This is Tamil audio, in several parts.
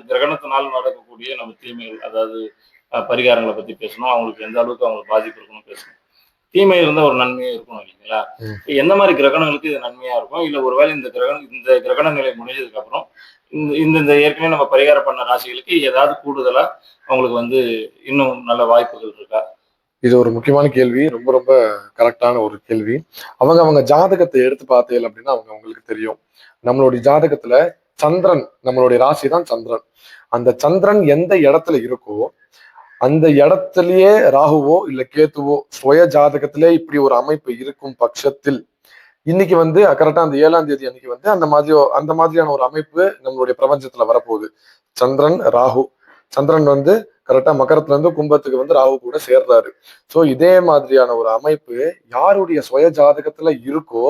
கிரகணத்தினால் நடக்கக்கூடிய நம்ம தீமைகள், அதாவது பரிகாரங்களை பத்தி பேசணும். அவங்களுக்கு எந்த அளவுக்கு அவங்களுக்கு பாதிப்பு இருக்குன்னு பேசணும். தீமை இருந்தா ஒரு நன்மையே இருக்கணும் இல்லைங்களா? எந்த மாதிரி கிரகணங்களுக்கு இது நன்மையா இருக்கும்? இல்ல ஒருவேளை இந்த கிரகண நிலை முடிஞ்சதுக்கு அப்புறம் இந்த இந்த இந்த ஏற்கனவே நம்ம பரிகாரம் பண்ண ராசிகளுக்கு ஏதாவது கூடுதலா அவங்களுக்கு வந்து இன்னும் நல்ல வாய்ப்புகள் இருக்கா? இது ஒரு முக்கியமான கேள்வி. ரொம்ப ரொம்ப கரெக்டான ஒரு கேள்வி. அவங்க ஜாதகத்தை எடுத்து பார்த்தீங்க அப்படின்னா அவங்களுக்கு தெரியும். நம்மளுடைய ஜாதகத்துல சந்திரன், நம்மளுடைய ராசி தான் சந்திரன். அந்த சந்திரன் எந்த இடத்துல இருக்கோ அந்த இடத்துலயே ராகுவோ இல்ல கேத்துவோ சுய ஜாதகத்திலே இப்படி ஒரு அமைப்பு இருக்கும் பட்சத்தில் இன்னைக்கு வந்து கரெக்டா அந்த 7ஆம் தேதி அன்னைக்கு வந்து அந்த மாதிரியான ஒரு அமைப்பு நம்மளுடைய பிரபஞ்சத்துல வரப்போகுது. சந்திரன் ராகு, சந்திரன் வந்து கரெக்டா மகரத்துல இருந்து கும்பத்துக்கு வந்து ராகு கூட சேர்றாரு. சோ இதே மாதிரியான ஒரு அமைப்பு யாருடைய சுய ஜாதகத்துல இருக்கோ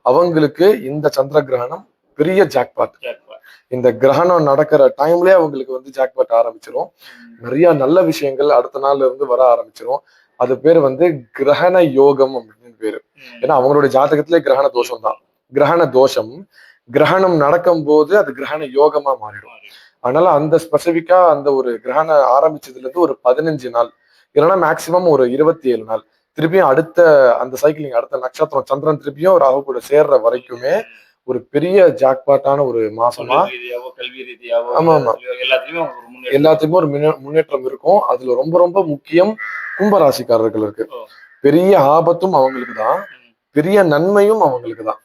அவங்களுக்கு இந்த சந்திர கிரகணம் பெரிய ஜாக்பாட். இந்த கிரகணம் நடக்கிற டைம்லயே அவங்களுக்கு வந்து ஜாக்பாட் ஆரம்பிச்சிரும். நிறைய நல்ல விஷயங்கள் அடுத்த நாள்ல இருந்து வர ஆரம்பிச்சிரும். அது பேர் வந்து கிரகண யோகம் அப்படின்னு பேரு. ஏன்னா அவங்களுடைய ஜாதகத்திலே கிரகண தோஷம் தான். கிரகண தோஷம் கிரகணம் நடக்கும் போது அது கிரகண யோகமா மாறிடும். அதனால அந்த ஸ்பெசிபிக்கா அந்த ஒரு கிரகணம் ஆரம்பிச்சதுல இருந்து ஒரு 15 நாள் இல்லைன்னா மேக்சிமம் ஒரு 27 நாள் திருப்பியும் அடுத்த அந்த சைக்கிளிங் அடுத்த நட்சத்திரம் சந்திரன் திருப்பியும் ராகு கூட சேர்ற வரைக்குமே ஒரு பெரிய ஜாக்பாட்டான ஒரு மாசமா கல்வி ரீதியாவோ ஆமா ஆமா எல்லாத்துக்குமே ஒரு முன்னேற்றம் இருக்கும். அதுல ரொம்ப ரொம்ப முக்கியம் கும்பராசிக்காரர்களுக்கு பெரிய ஆபத்தும் அவங்களுக்கு தான், பெரிய நன்மையும் அவங்களுக்கு தான்.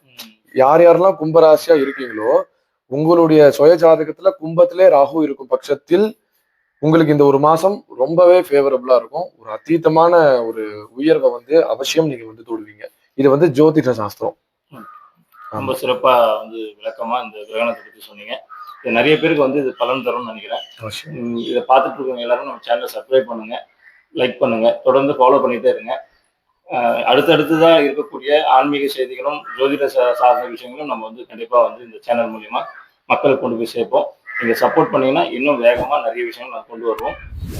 யார் யாரெல்லாம் கும்பராசியா இருக்கீங்களோ உங்களுடைய சுய ஜாதகத்துல கும்பத்திலே ராகு இருக்கும் பட்சத்தில் உங்களுக்கு இந்த ஒரு மாசம் ரொம்பவே ஃபேவரபிளா இருக்கும். ஒரு அதீதமான ஒரு உயர்வை வந்து அவசியம் நீங்க வந்து தொடுவீங்க. இது வந்து ஜோதிட சாஸ்திரம். ரொம்ப சிறப்பா வந்து விளக்கமா இந்த கிரகணத்தை பத்தி சொன்னீங்க. இது நிறைய பேருக்கு வந்து இது பலன் தரும்னு நினைக்கிறேன். இதை பார்த்துட்டு இருக்கவங்க எல்லாரும் நம்ம சேனலை சப்ஸ்கிரைப் பண்ணுங்க, லைக் பண்ணுங்க, தொடர்ந்து ஃபாலோ பண்ணிட்டே இருங்க. அடுத்தடுத்துதான் இருக்கக்கூடிய ஆன்மீக செய்திகளும் ஜோதிட சார்ந்த விஷயங்களும் நம்ம வந்து கண்டிப்பா வந்து இந்த சேனல் மூலியமா மக்களுக்கு கொண்டு போய் சேர்ப்போம். நீங்க சப்போர்ட் பண்ணீங்கன்னா இன்னும் வேகமா நிறைய விஷயங்கள் நான் கொண்டு வருவோம்.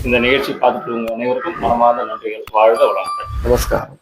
இந்த நிகழ்ச்சி பார்த்துட்டு இருக்கவங்க அனைவருக்கும் மனமார்ந்த நன்றிகள். வாழ்க வளமுடன். நமஸ்காரம்.